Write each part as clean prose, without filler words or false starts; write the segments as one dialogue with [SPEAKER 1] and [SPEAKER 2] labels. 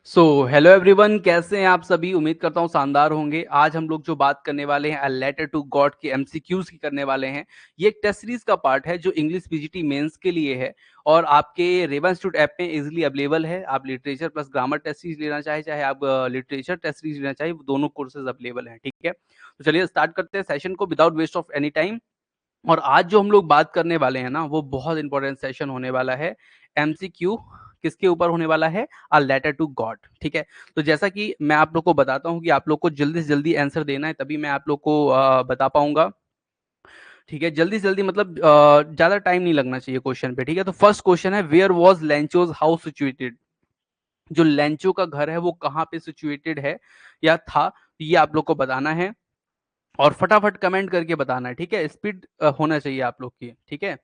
[SPEAKER 1] So hello everyone, कैसे हैं आप सभी। उम्मीद करता हूँ शानदार होंगे। आज हम लोग जो बात करने वाले हैं अ लेटर टू गॉड के एमसीक्यूज की करने वाले हैं। ये एक टेस्ट सीरीज का पार्ट है जो इंग्लिश पीजीटी मेंस के लिए है और आपके रेवन इंस्टीट्यूट ऐप में इजीली अवेलेबल है। आप literature plus grammar test series लेना चाहे चाहे आप लिटरेचर टेस्ट सीरीज लेना चाहे, वो दोनों कोर्सेज अवेलेबल हैं। ठीक है, तो चलिए स्टार्ट करते हैं सेशन को without waste of any time. और आज जो हम लोग बात करने वाले हैं ना, वो बहुत इंपॉर्टेंट सेशन होने वाला है। एमसीक्यू किसके ऊपर होने वाला है? A letter to God. ठीक है, तो जैसा कि मैं आप लोग को बताता हूँ कि आप लोग को जल्दी से जल्दी आंसर देना है, तभी मैं आप लोग को बता पाऊंगा। ठीक है, जल्दी से जल्दी मतलब ज्यादा टाइम नहीं लगना चाहिए क्वेश्चन पे। ठीक है, तो फर्स्ट क्वेश्चन है, where was Lencho's house situated? जो लेंचो का घर है वो कहाँ पे सिचुएटेड है या था, ये आप लोग को बताना है और फटाफट कमेंट करके बताना है। ठीक है, स्पीड होना चाहिए आप लोग की। ठीक है,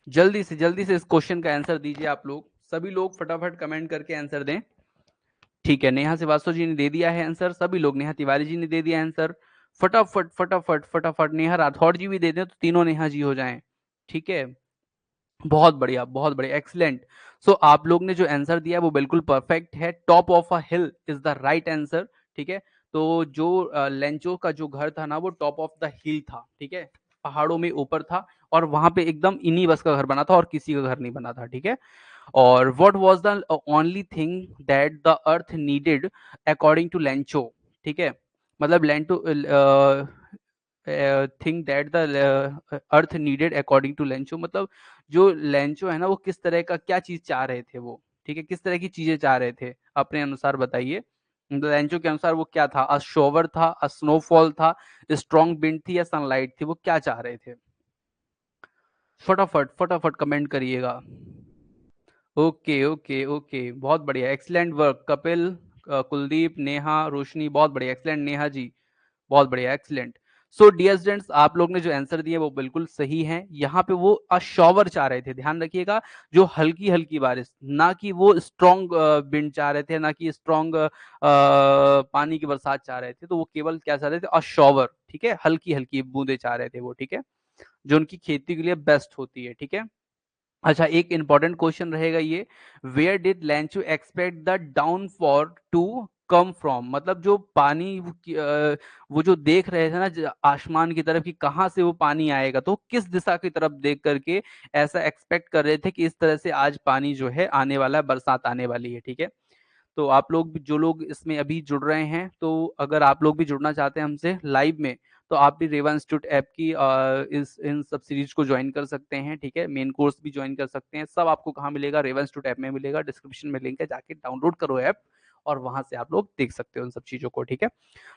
[SPEAKER 1] जल्दी से इस क्वेश्चन का आंसर दीजिए। आप लोग सभी लोग फटाफट कमेंट करके आंसर दें। ठीक है, नेहा श्रीवास्तव जी ने दे दिया है आंसर। सभी लोग, नेहा तिवारी जी ने दे दिया आंसर। फटाफट फटाफट फटाफट नेहा राठौड़ जी भी दे दें तो तीनों नेहा जी हो जाएं। ठीक है, बहुत बढ़िया, एक्सीलेंट। सो आप लोग ने जो आंसर दिया वो बिल्कुल परफेक्ट है। Top of a hill is the right answer. ठीक है, तो जो लेंचो का जो घर था ना, वो टॉप ऑफ द हिल था। ठीक है, पहाड़ों में ऊपर था और वहां पे एकदम इन्हीं बस का घर बना था और किसी का घर नहीं बना था। ठीक है, और what was the only thing that the earth needed according to Lencho? ठीक है, मतलब Lencho thing that the earth needed according to Lencho, मतलब जो लेंचो है ना, वो किस तरह का क्या चीज चाह रहे थे वो। ठीक है, किस तरह की चीजें चाह रहे थे अपने अनुसार बताइए। लेंचो के अनुसार वो क्या था? अ शोवर था, अ स्नोफॉल था, स्ट्रॉन्ग विंड थी या सनलाइट थी? वो क्या चाह रहे थे? फटाफट फटाफट कमेंट करिएगा। ओके ओके ओके, बहुत बढ़िया, एक्सीलेंट वर्क कपिल, कुलदीप, नेहा, रोशनी, बहुत बढ़िया, एक्सीलेंट नेहा जी, बहुत बढ़िया, एक्सीलेंट। सो डियर स्टूडेंट्स, आप लोग ने जो आंसर दिए वो बिल्कुल सही है। यहाँ पे वो अशॉवर चाह रहे थे, ध्यान रखिएगा, जो हल्की हल्की बारिश, ना कि वो स्ट्रॉन्ग विंड चाह रहे थे, ना कि स्ट्रॉन्ग पानी की बरसात चाह रहे थे। तो वो केवल क्या चाह रहे थे? अशॉवर। ठीक है, हल्की हल्की बूंदे चाह रहे थे वो। ठीक है, जो उनकी खेती के लिए बेस्ट होती है। ठीक है, अच्छा, एक इंपॉर्टेंट क्वेश्चन रहेगा ये, where did Lencho expect the downfall to come from? मतलब जो पानी वो जो देख रहे थे ना आसमान की तरफ कि कहाँ से वो पानी आएगा, तो किस दिशा की तरफ देख करके ऐसा एक्सपेक्ट कर रहे थे कि इस तरह से आज पानी जो है आने वाला है, बरसात आने वाली है। ठीक है, तो आप लोग जो लोग इसमें अभी जुड़ रहे हैं, तो अगर आप लोग भी जुड़ना चाहते हैं हमसे लाइव में, तो आप भी रेवा इंस्टीट्यूट ऐप की इस इन सब सीरीज को ज्वाइन कर सकते हैं। ठीक है, मेन कोर्स भी ज्वाइन कर सकते हैं। सब आपको कहाँ मिलेगा? रेवा इंस्टीट्यूट ऐप में मिलेगा, डिस्क्रिप्शन में लिंक है, जाके डाउनलोड करो ऐप और वहां से आप लोग देख सकते हो उन सब चीजों को। ठीक है,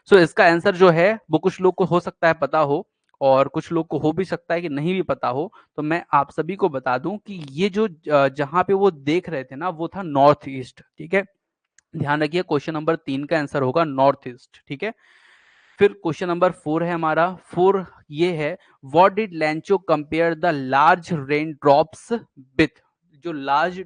[SPEAKER 1] सो इसका आंसर जो है वो कुछ लोग को हो सकता है पता हो और कुछ लोग को हो भी सकता है कि नहीं भी पता हो। तो मैं आप सभी को बता दूं कि ये जो जहां पे वो देख रहे थे ना, वो था नॉर्थ ईस्ट। ठीक है, ध्यान रखिए, क्वेश्चन नंबर 3 का आंसर होगा नॉर्थ ईस्ट। ठीक है, फिर क्वेश्चन नंबर 4 है हमारा। 4 ये है, what did Lencho compare the large rain drops with? जो लार्ज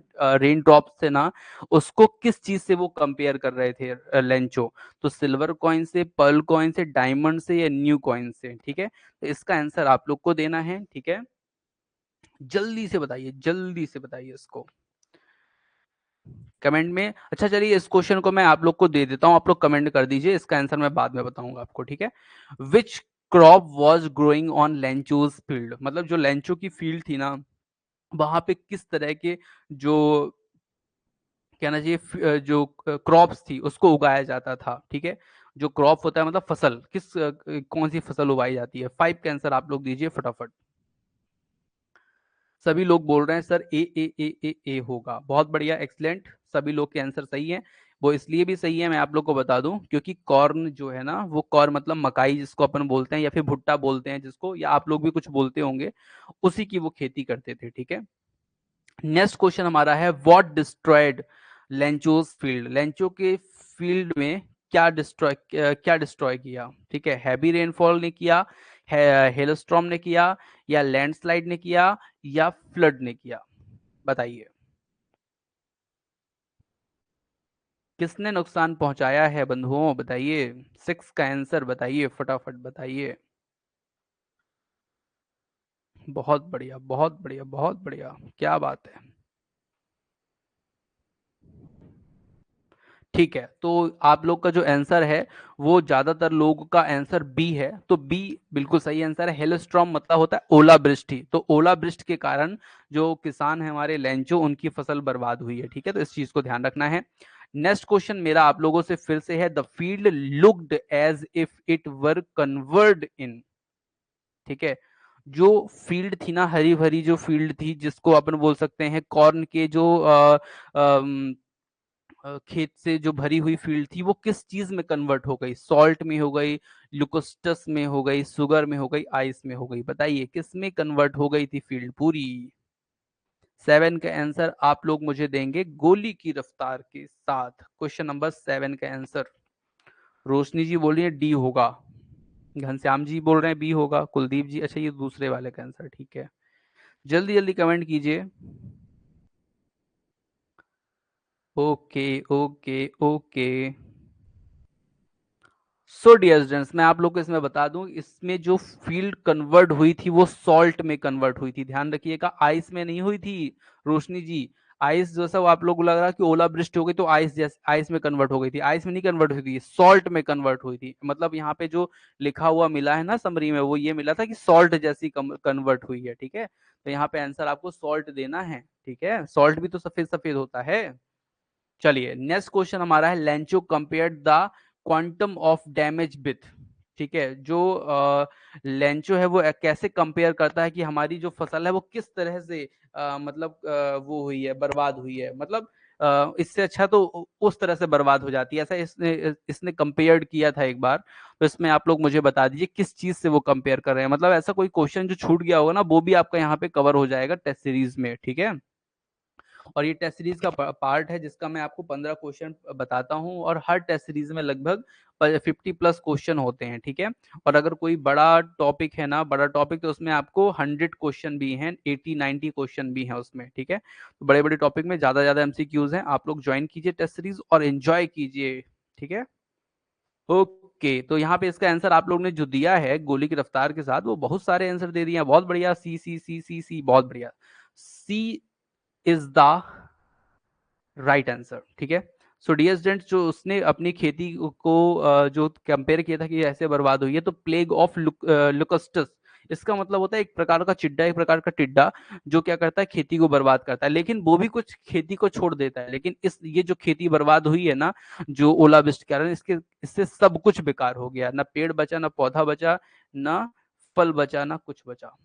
[SPEAKER 1] रेन ड्रॉप्स थे ना, उसको किस चीज से वो कंपेयर कर रहे थे लेंचो? तो सिल्वर कॉइन से, पर्ल कॉइन से, डायमंड से या न्यू कॉइन से? ठीक है, तो इसका आंसर आप लोग को देना है। ठीक है, जल्दी से बताइए, जल्दी से बताइए इसको कमेंट में। अच्छा चलिए, इस क्वेश्चन को मैं आप लोग को दे देता हूं, आप लोग कमेंट कर दीजिए, इसका आंसर मैं बाद में बताऊंगा आपको। ठीक है, which crop was growing on Lencho's field? मतलब जो लेंचो की फील्ड थी ना, वहां पे किस तरह के जो कहना चाहिए जो क्रॉप्स थी उसको उगाया जाता था। ठीक है, जो क्रॉप होता है मतलब फसल, कौन सी फसल उगाई जाती है? 5 का आंसर आप लोग दीजिए फटाफट। सभी लोग बोल रहे हैं सर ए होगा, बहुत बढ़िया, एक्सलेंट, सभी लोग के आंसर सही है। वो इसलिए भी सही है, मैं आप लोग को बता दूं, क्योंकि कॉर्न जो है ना, वो कॉर्न मतलब मकाई जिसको अपन बोलते हैं, या फिर भुट्टा बोलते हैं जिसको, या आप लोग भी कुछ बोलते होंगे, उसी की वो खेती करते थे। ठीक है, नेक्स्ट क्वेश्चन हमारा है, व्हाट डिस्ट्रॉयड लेंचोस फील्ड? लेंचो के फील्ड में क्या डिस्ट्रॉय किया? ठीक है, हैवी रेनफॉल ने किया, हेलस्टॉर्म ने किया, या लैंडस्लाइड ने किया, या फ्लड ने किया? बताइए, किसने नुकसान पहुंचाया है बंधुओं? बताइए, 6 का आंसर बताइए, फटाफट बताइए। बहुत बढ़िया बहुत बढ़िया बहुत बढ़िया, क्या बात है। ठीक है, तो आप लोग का जो आंसर है वो ज्यादातर लोगों का आंसर बी है, तो बी बिल्कुल सही आंसर है। हेलस्ट्रॉम मतलब होता है ओलावृष्टि, तो ओलावृष्टि के कारण जो किसान है हमारे लेंचो, उनकी फसल बर्बाद हुई है। ठीक है, तो इस चीज को ध्यान रखना है। नेक्स्ट क्वेश्चन मेरा आप लोगों से फिर से है, the field looked as if it were covered in. ठीक है, जो फील्ड थी ना, हरी भरी जो फील्ड थी, जिसको अपन बोल सकते हैं कॉर्न के जो खेत से जो भरी हुई फील्ड थी, वो किस चीज में कन्वर्ट हो गई? सॉल्ट में हो गई, लुकोस्टस में हो गई, सुगर में हो गई, आइस में हो गई? बताइए किस में कन्वर्ट हो गई थी फील्ड पूरी? 7 का आंसर आप लोग मुझे देंगे गोली की रफ्तार के साथ। क्वेश्चन नंबर 7 का आंसर रोशनी जी बोल रही है डी होगा, घनश्याम जी बोल रहे हैं बी होगा, कुलदीप जी अच्छा ये दूसरे वाले का आंसर। ठीक है, जल्दी जल्दी कमेंट कीजिए। Okay okay okay. So dear students, मैं आप लोग को इसमें बता दूं, इसमें जो फील्ड कन्वर्ट हुई थी वो सॉल्ट में कन्वर्ट हुई थी। ध्यान रखिएगा, आइस में नहीं हुई थी रोशनी जी। आइस जैसा वो आप लोग को लग रहा कि ओलावृष्टि हो गई तो आइस जैसे आइस में कन्वर्ट हो गई थी, आइस में नहीं कन्वर्ट हुई थी, सॉल्ट में कन्वर्ट हुई थी। मतलब यहाँ पे जो लिखा हुआ मिला है ना समरी में, वो ये मिला था कि सॉल्ट जैसी कन्वर्ट हुई है। ठीक है, तो यहाँ पे आंसर आपको सॉल्ट देना है। ठीक है, सॉल्ट भी तो सफेद सफेद होता है। चलिए नेक्स्ट क्वेश्चन हमारा है, Lencho compare the quantum of damage with. ठीक है, जो लेंचो है वो कैसे कंपेयर करता है कि हमारी जो फसल है वो किस तरह से मतलब वो हुई है, बर्बाद हुई है, मतलब इससे अच्छा तो उस तरह से बर्बाद हो जाती है, ऐसा इसने इसने कंपेयर किया था एक बार। तो इसमें आप लोग मुझे बता दीजिए किस चीज से वो कंपेयर कर रहे हैं, मतलब ऐसा कोई क्वेश्चन जो छूट गया होगा ना वो भी आपका यहाँ पे कवर हो जाएगा टेस्ट सीरीज में। ठीक है, और ये टेस्ट सीरीज का पार्ट है जिसका मैं आपको 15 क्वेश्चन बताता हूँ, और हर टेस्ट सीरीज में लगभग 50+ क्वेश्चन होते हैं। ठीक है, और अगर कोई बड़ा टॉपिक है ना, बड़ा टॉपिक, तो उसमें आपको 100 क्वेश्चन भी हैं, 80-90 क्वेश्चन भी हैं उसमें। ठीक है, तो बड़े बड़े टॉपिक में ज्यादा ज्यादा एमसीक्यूज हैं। आप लोग ज्वाइन कीजिए टेस्ट सीरीज और एंजॉय कीजिए। ठीक है, ओके, तो यहाँ पे इसका आंसर आप लोग ने जो दिया है गोली की रफ्तार के साथ, वो बहुत सारे आंसर दे दिए हैं, बहुत बढ़िया। सी सी सी सी सी, बहुत बढ़िया। सी इज द राइट आंसर। ठीक है, सो डियर स्टूडेंट, जो उसने अपनी खेती को जो कंपेयर किया था कि ऐसे बर्बाद हुई है, तो प्लेग ऑफ लुकस्टस, इसका मतलब होता है एक प्रकार का चिड्डा, एक प्रकार का टिड्डा, जो क्या करता है खेती को बर्बाद करता है, लेकिन वो भी कुछ खेती को छोड़ देता है। लेकिन इस ये जो खेती बर्बाद हुई है ना, जो ओलावृष्टि के कारण, इसके इससे सब कुछ बेकार हो गया, ना पेड़ बचा, ना पौधा बचा, ना फल बचा, ना कुछ बचा।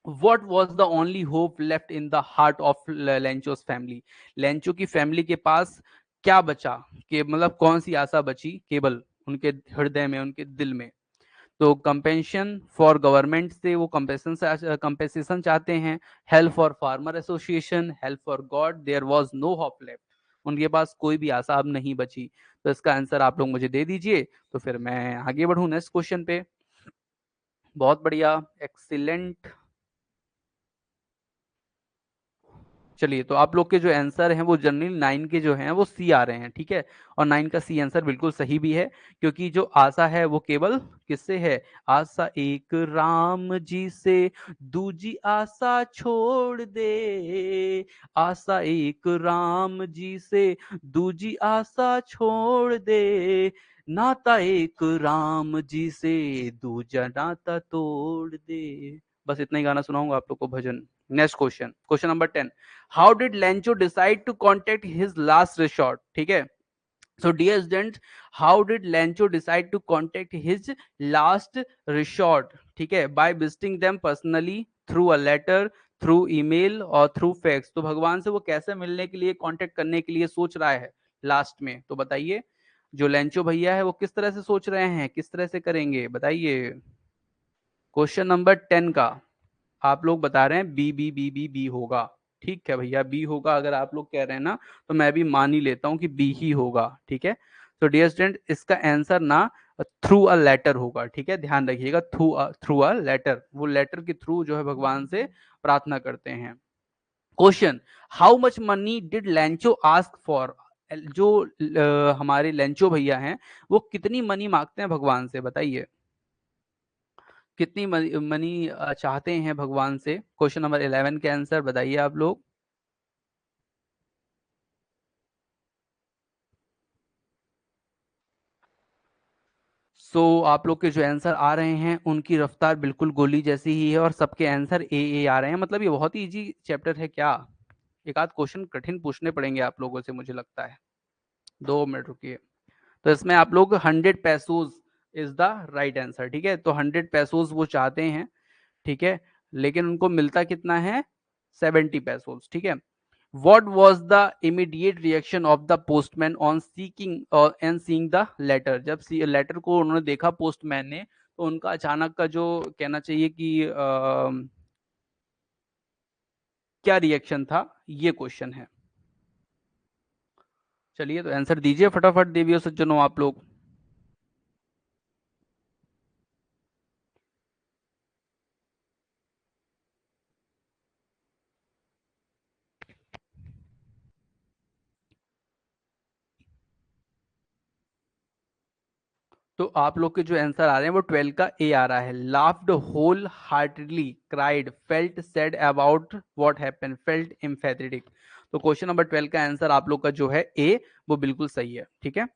[SPEAKER 1] What was the only hope left in the heart of Lencho's family? Lencho की फैमिली के पास क्या बचा, कि मतलब कौन सी आशा बची केवल उनके हृदय में, उनके दिल में? तो कंपेंशन फॉर गवर्नमेंट से वो कंपेंसेशन चाहते हैं, help for farmer association, help for God, there was no hope left. उनके पास कोई भी आशा अब नहीं बची। तो इसका आंसर आप लोग मुझे दे दीजिए, तो फिर मैं आगे बढ़ूं नेक्स्ट क्वेश्चन पे। बहुत बढ़िया, एक्सीलेंट। चलिए, तो आप लोग के जो आंसर हैं वो जनरली 9 के जो हैं वो सी आ रहे हैं। ठीक है, और 9 का सी आंसर बिल्कुल सही भी है, क्योंकि जो आशा है वो केवल किससे है? आशा एक राम जी से, दूजी आशा छोड़ दे। आशा एक राम जी से, दूजी आशा छोड़ दे। नाता एक राम जी से, दूजा नाता तोड़ दे। बस इतना ही गाना सुनाऊंगा आप लोग को, भजन। Next question, question number 10, how did Lencho decide to contact his last resort? ठीक है, so dear student, how did Lencho decide to contact his last resort? ठीक है, by visiting them personally, through a letter, through email और through fax. तो भगवान से वो कैसे मिलने के लिए, कांटेक्ट करने के लिए सोच रहा है लास्ट में? तो बताइए, जो लेंचो भैया है वो किस तरह से सोच रहे हैं, किस तरह से करेंगे, बताइए। क्वेश्चन नंबर 10 का आप लोग बता रहे हैं B B B B B होगा। ठीक है भैया, बी होगा, अगर आप लोग कह रहे हैं ना, तो मैं भी मान ही लेता हूं कि बी ही होगा। ठीक है, तो डियर स्टूडेंट, इसका आंसर ना थ्रू अ लेटर होगा। ठीक है, ध्यान रखिएगा, थ्रू अ लेटर, वो लेटर के थ्रू जो है भगवान से प्रार्थना करते हैं। Question, how much money did Lencho ask for? जो हमारे लेंचो भैया हैं वो कितनी मनी मांगते हैं भगवान से, बताइए। कितनी मनी चाहते हैं भगवान से? क्वेश्चन नंबर 11 के आंसर बताइए आप लोग। आप लोग के जो आंसर आ रहे हैं उनकी रफ्तार बिल्कुल गोली जैसी ही है और सबके आंसर ए आ रहे हैं। मतलब ये बहुत ही इजी चैप्टर है क्या? एक आध क्वेश्चन कठिन पूछने पड़ेंगे आप लोगों से मुझे लगता है। 2 मिनट रुकिए। तो इसमें आप लोग 100 पैसोज इज द राइट आंसर। ठीक है, तो 100 पैसोज वो चाहते हैं। ठीक है, लेकिन उनको मिलता कितना है? 70 पैसोज। ठीक है। What was the immediate reaction of the postman on seeking and seeing the letter? जब लेटर को उन्होंने देखा पोस्टमैन ने, तो उनका अचानक का जो कहना चाहिए कि क्या रिएक्शन था, ये क्वेश्चन है। चलिए तो आंसर दीजिए फटाफट देवियों सज्जनों आप लोग। तो आप लोग के जो आंसर आ रहे हैं वो 12 का ए आ रहा है। Laughed wholeheartedly, cried, felt sad about what happened, felt empathetic. तो क्वेश्चन नंबर 12 का आंसर आप लोग का जो है ए, वो बिल्कुल सही है। ठीक है।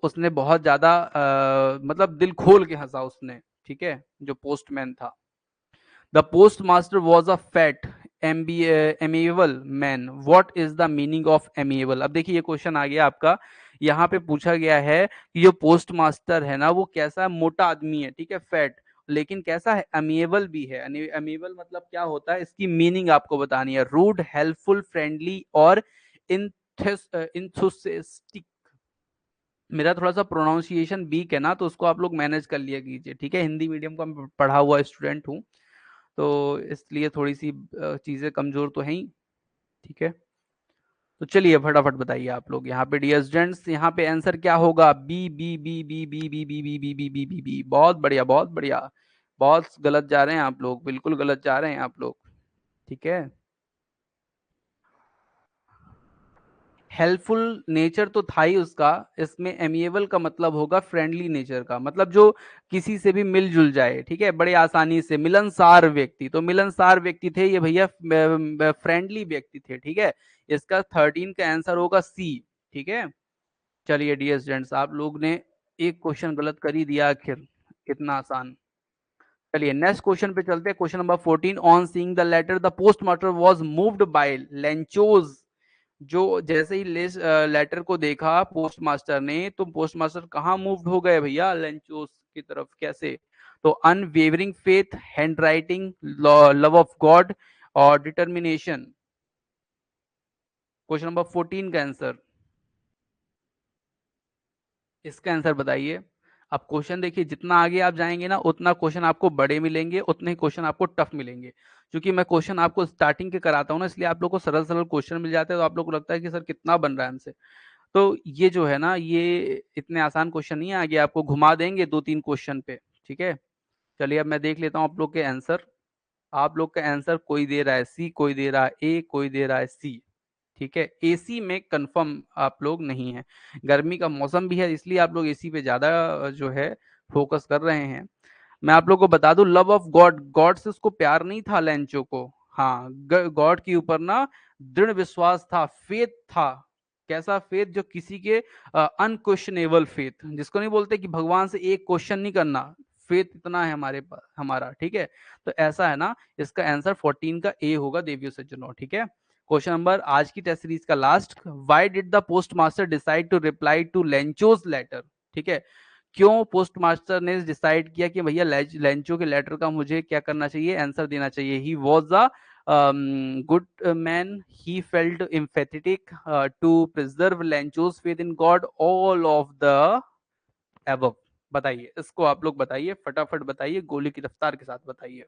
[SPEAKER 1] उसने बहुत ज्यादा मतलब दिल खोल के हंसा उसने। ठीक है, जो पोस्टमैन था। The post master was a fat amiable man. What is the meaning of amiable? अब देखिए ये क्वेश्चन आ गया आपका। यहाँ पे पूछा गया है कि जो पोस्ट मास्टर है ना, वो कैसा मोटा आदमी है। ठीक है, फैट, लेकिन कैसा है? अमिएबल भी है। अमिएबल मतलब क्या होता है, इसकी मीनिंग आपको बतानी है। रूड, हेल्पफुल, फ्रेंडली और इंथुसिस्टिक। मेरा थोड़ा सा प्रोनाउंसिएशन वीक है ना, तो उसको आप लोग मैनेज कर लिया कीजिए। ठीक है, हिंदी मीडियम का मैं पढ़ा हुआ स्टूडेंट हूँ, तो इसलिए थोड़ी सी चीजें कमजोर तो हैं ही। ठीक है, तो चलिए फटाफट बताइए आप लोग। यहाँ पे डियर स्टूडेंट्स, यहाँ पे आंसर क्या होगा? B B B B B B B B B B B B B. बहुत बढ़िया, बहुत बढ़िया। बहुत गलत जा रहे हैं आप लोग, बिल्कुल गलत जा रहे हैं आप लोग। ठीक है, हेल्पफुल नेचर तो था ही उसका। इसमें एमिएबल का मतलब होगा फ्रेंडली नेचर का, मतलब जो किसी से भी मिलजुल जाए। ठीक है, बड़े आसानी से, मिलनसार व्यक्ति। तो मिलनसार व्यक्ति थे ये भैया, फ्रेंडली व्यक्ति थे। ठीक है, इसका 13 का आंसर होगा सी। ठीक है, चलिए डियर स्टूडेंट्स, आप लोग ने एक क्वेश्चन गलत कर ही दिया आखिर, इतना आसान। चलिए नेक्स्ट क्वेश्चन पे चलते हैं। Question number 14, on seeing the letter the post master was moved by Lencho's. जो जैसे ही लेटर को देखा पोस्ट मास्टर ने, तो पोस्ट मास्टर कहाँ मूव्ड हो गए भैया? लेंचोस की तरफ। कैसे? तो unwavering faith, hand writing, love of God और डिटर्मिनेशन। क्वेश्चन नंबर 14 का आंसर, इसका आंसर बताइए। अब क्वेश्चन देखिए, जितना आगे आप जाएंगे ना, उतना क्वेश्चन आपको बड़े मिलेंगे, उतने ही क्वेश्चन आपको टफ मिलेंगे। क्योंकि मैं क्वेश्चन आपको स्टार्टिंग के कराता हूँ ना, इसलिए आप लोग को सरल सरल क्वेश्चन मिल जाते हैं, तो आप लोग को लगता है कि सर कितना बन रहा है हमसे। तो ये जो है ना, ये इतने आसान क्वेश्चन नहीं है, आगे आपको घुमा देंगे 2-3 क्वेश्चन पे। ठीक है, चलिए अब मैं देख लेता हूँ आप लोग के आंसर। आप लोग का आंसर कोई दे रहा है सी, कोई दे रहा है ए, कोई दे रहा है सी। ठीक है, एसी में कंफर्म आप लोग नहीं है। गर्मी का मौसम भी है, इसलिए आप लोग एसी पे ज्यादा जो है फोकस कर रहे हैं। मैं आप लोग को बता दूं, लव ऑफ गॉड, गॉड से उसको प्यार नहीं था लेंचो को। हाँ, गॉड के ऊपर ना दृढ़ विश्वास था, फेथ था। कैसा फेथ? जो किसी के अनक्वेश्चनेबल फेथ, जिसको नहीं बोलते कि भगवान से एक क्वेश्चन नहीं करना। फेथ इतना है हमारे पास, हमारा। ठीक है, तो ऐसा है ना, इसका आंसर 14 का ए होगा देवियों सज्जनों। ठीक है, क्वेश्चन नंबर आज की टेस्ट सीरीज का last, why did the post master decide to reply to Lencho's letter? ठीक है, क्यों पोस्ट मास्टर ने डिसाइड किया कि भैया लेंचो के लेटर का मुझे क्या करना चाहिए? आंसर देना चाहिए। He was a good man, he felt empathetic to preserve Lencho's faith in God, all of the above. बताइए, इसको आप लोग बताइए, फटाफट बताइए, गोली की रफ्तार के साथ बताइए।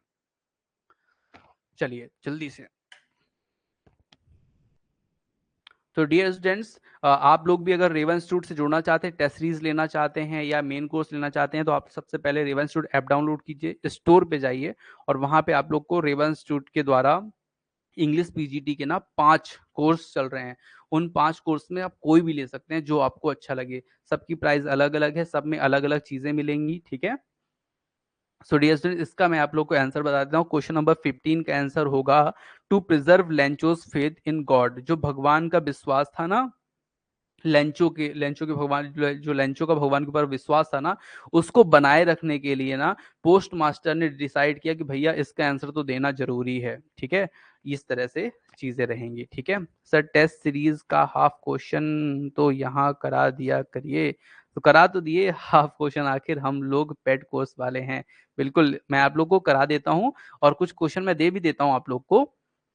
[SPEAKER 1] चलिए जल्दी से। तो डियर स्टूडेंट्स, आप लोग भी अगर रेवन इंस्टीट्यूट से जुड़ना चाहते हैं, टेस्ट सीरीज लेना चाहते हैं या मेन कोर्स लेना चाहते हैं, तो आप सबसे पहले रेवन इंस्टीट्यूट ऐप डाउनलोड कीजिए, स्टोर पे जाइए और वहां पे आप लोग को रेवन इंस्टीट्यूट के द्वारा इंग्लिश पीजीटी के ना 5 कोर्स चल रहे हैं। उन 5 कोर्स में आप कोई भी ले सकते हैं जो आपको अच्छा लगे। सबकी प्राइस अलग अलग है, सब में अलग अलग चीजें मिलेंगी। ठीक है, सो डियर स्टूडेंट, इसका मैं आप लोग को आंसर बता देता हूँ। क्वेश्चन नंबर 15 का आंसर होगा to preserve Lencho's faith in God. जो भगवान का विश्वास था ना, लेंचो के भगवान, जो लेंचो का भगवान के ऊपर विश्वास था ना, उसको बनाए रखने के लिए ना पोस्ट मास्टर ने डिसाइड किया कि भैया इसका आंसर तो देना जरूरी है, ठीक है। इस तरह से चीजें रहेंगी, ठीक है। सर टेस्ट सीरीज का हाफ क्वेश्चन तो यहाँ करा दिया करिए। तो करा तो दिए हाफ क्वेश्चन, आखिर हम लोग पेड कोर्स वाले हैं। बिल्कुल मैं आप लोग को करा देता हूँ, और कुछ क्वेश्चन मैं दे भी देता हूँ आप लोग को,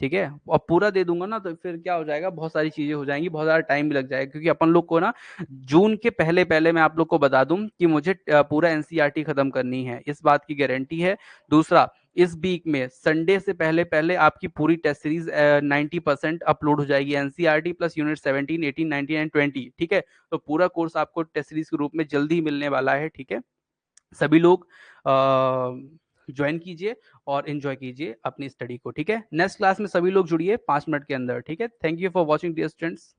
[SPEAKER 1] ठीक है। और पूरा दे दूंगा ना तो फिर क्या हो जाएगा, बहुत सारी चीजें हो जाएंगी, बहुत सारा टाइम भी लग जाएगा, क्योंकि अपन लोग को ना जून के पहले पहले मैं आप लोग को बता दूं कि मुझे पूरा एनसीईआरटी खत्म करनी है, इस बात की गारंटी है। दूसरा, इस वीक में संडे से पहले पहले आपकी पूरी टेस्ट सीरीज 90% अपलोड हो जाएगी, एनसीईआरटी प्लस यूनिट 17, 18, 19 एंड 20, ठीक है। तो पूरा कोर्स आपको टेस्ट सीरीज के रूप में जल्दी ही मिलने वाला है, ठीक है। सभी लोग ज्वाइन कीजिए और एंजॉय कीजिए अपनी स्टडी को, ठीक है। नेक्स्ट क्लास में सभी लोग जुड़िए 5 मिनट के अंदर, ठीक है। Thank you for watching dear students.